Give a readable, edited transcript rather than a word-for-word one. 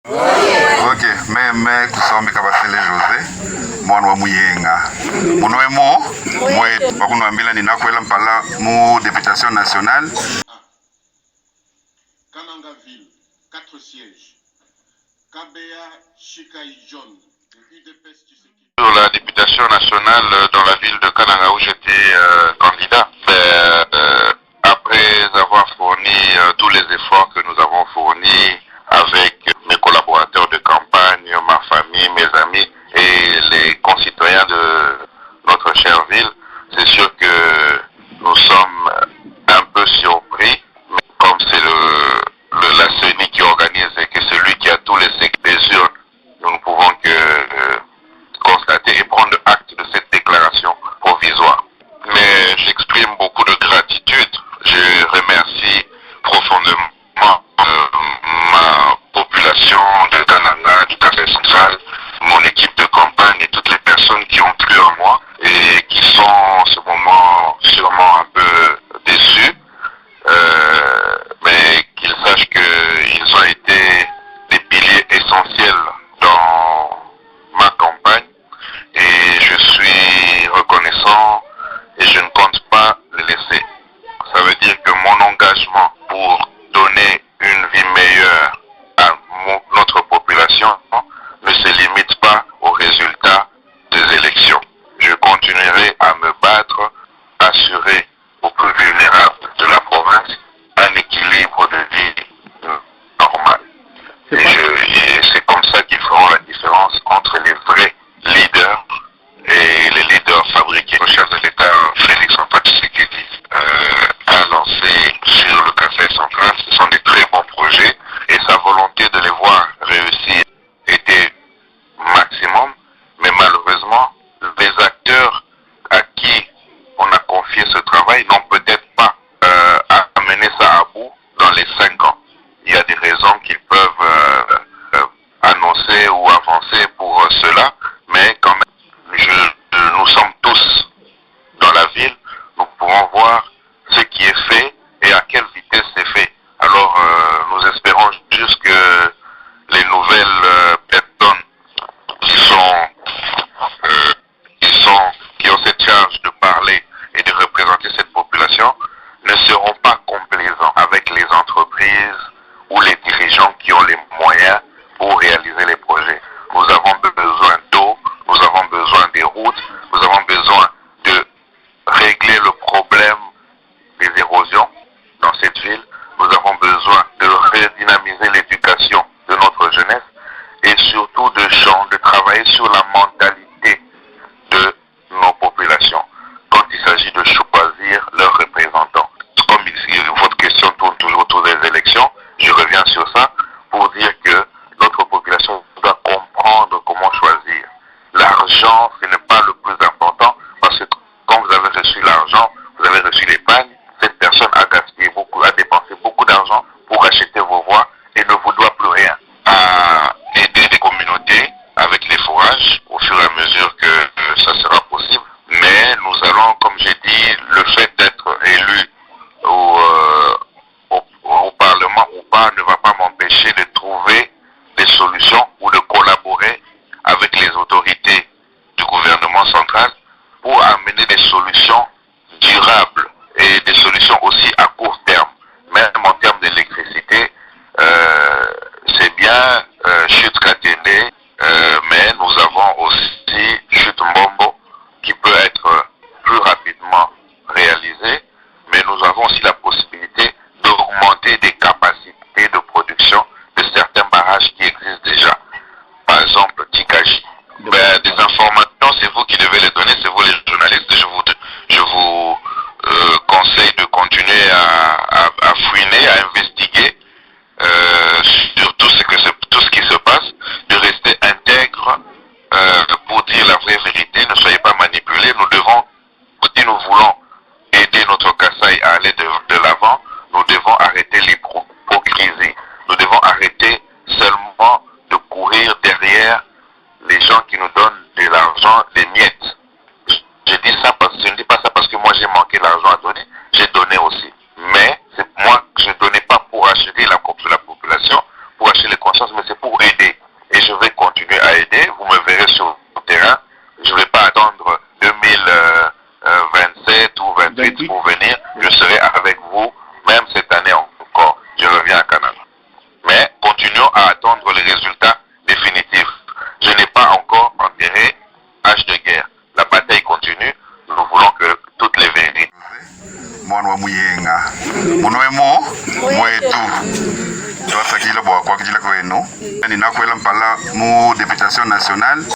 Ok, me kusombi kabasele Jose mwana wa muyenga munwe mo mwe bakunwambila ninakwela mpala mu députation nationale. Kanangaville 4 sièges. Kabea Shikai John UDPS Sur la députation nationale dans la ville de Kananga où j'étais candidat, après avoir fourni tous les efforts que nous avons fournis avec mes collaborateurs de campagne, ma famille, mes amis et les concitoyens de notre chère ville, c'est sûr que nous sommes un peu surpris, mais comme c'est la CENI qui organise et que c'est lui qui a tous les urnes, nous ne pouvons que constater et prendre acte de cette déclaration provisoire. Mais j'exprime beaucoup de gratitude. Je remercie profondément ma population de Kananga, du quartier central, mon équipe de campagne et toutes les personnes qui ont cru en moi et qui sont en ce moment sûrement un peu déçus. Mais qu'ils sachent qu'ils ont été des piliers essentiels dans ma campagne et je suis reconnaissant et je ne compte pas les laisser. Ça veut dire que mon engagement pour donner une vie meilleure à notre population ne se limite pas aux résultats des élections. Je continuerai à me battre, assurer aux plus vulnérables de la province un équilibre de vie normal. Et c'est comme ça qu'ils feront la différence entre les vrais leaders et les leaders fabriqués. Le chef de l'État, Félix Antoine Tshisekedi, a lancé sur le Kasaï central. Ce sont des très bons projets et sa volonté de les voir réussir était maximum. Mais malheureusement, les acteurs à qui on a confié ce travail n'ont peut-être pas amené ça à bout dans les 5 ans. Il y a des raisons qu'ils peuvent annoncer ou avancer pour cela, mais quand même, nous sommes tous dans la ville, nous pouvons voir ce qui est fait et à quelle vitesse c'est fait. Alors, nous espérons juste que les nouvelles personnes qui ont cette charge de parler et de représenter cette population ne seront pas complaisants avec les entreprises ou les dirigeants qui ont les moyens pour réaliser les projets. Nous avons besoin d'eau, nous avons besoin des routes, nous avons besoin de régler le problème des érosions dans cette ville. Nous avons besoin de redynamiser l'éducation de notre jeunesse et surtout de travailler sur la mentalité de nos populations quand il s'agit de choisir leurs représentants. Comme ici, votre question tourne toujours autour des élections, je reviens sur ça pour dire que notre population doit comprendre comment choisir. L'argent, ce n'est pas le plus important parce que quand vous avez reçu l'argent, vous avez reçu l'épargne, cette personne a gaspillé beaucoup, a dépensé beaucoup d'argent pour acheter vos voix et ne vous doit plus rien. À aider des communautés avec les fourrages au fur et à mesure que ça sera possible. Mais nous allons, comme j'ai dit, le fait d'être élu au Parlement ou pas ne va pas m'empêcher de trouver des solutions ou de collaborer avec les autorités du gouvernement central pour amener des solutions durables et des solutions aussi à court terme. Même en termes d'électricité, c'est bien Chute Katende, mais nous avons aussi Chute Mbombo qui peut être plus rapidement réalisé, mais nous avons aussi la possibilité d'augmenter des capacités de production de certains barrages qui existent déjà. Par exemple, Tikaji. Des informations, c'est vous qui devez les donner, c'est vous les journalistes. Je vous conseille de continuer à fouiner, à investiguer sur tout ce qui se passe, de rester intègre pour dire la vraie vérité. Ne soyez pas manipulés. Si nous voulons aider notre Kasaï à aller de l'avant, nous devons arrêter l'hypocrisie. Nous devons arrêter seulement de courir derrière les gens qui nous donnent de l'argent, des miettes. Je ne dis pas ça parce que moi j'ai manqué l'argent à donner, j'ai donné aussi. Mais c'est moi que je ne donnais pas pour acheter la population, pour acheter les consciences, mais c'est pour aider et je vais continuer à aider. Vous me verrez sur le terrain. Je ne vais pas attendre 2027 ou 2028 pour venir. Je serai avec vous, même cette année encore. Je reviens à Canada. Mais continuons à attendre les résultats définitifs. Je n'ai pas encore enterré H de guerre. La bataille continue. Nous voulons que toutes les vérités. Mwana wa muyenga munwemo mwetu twasakile bwakwa kijila kwenu ninakwela mpala mu députation nationale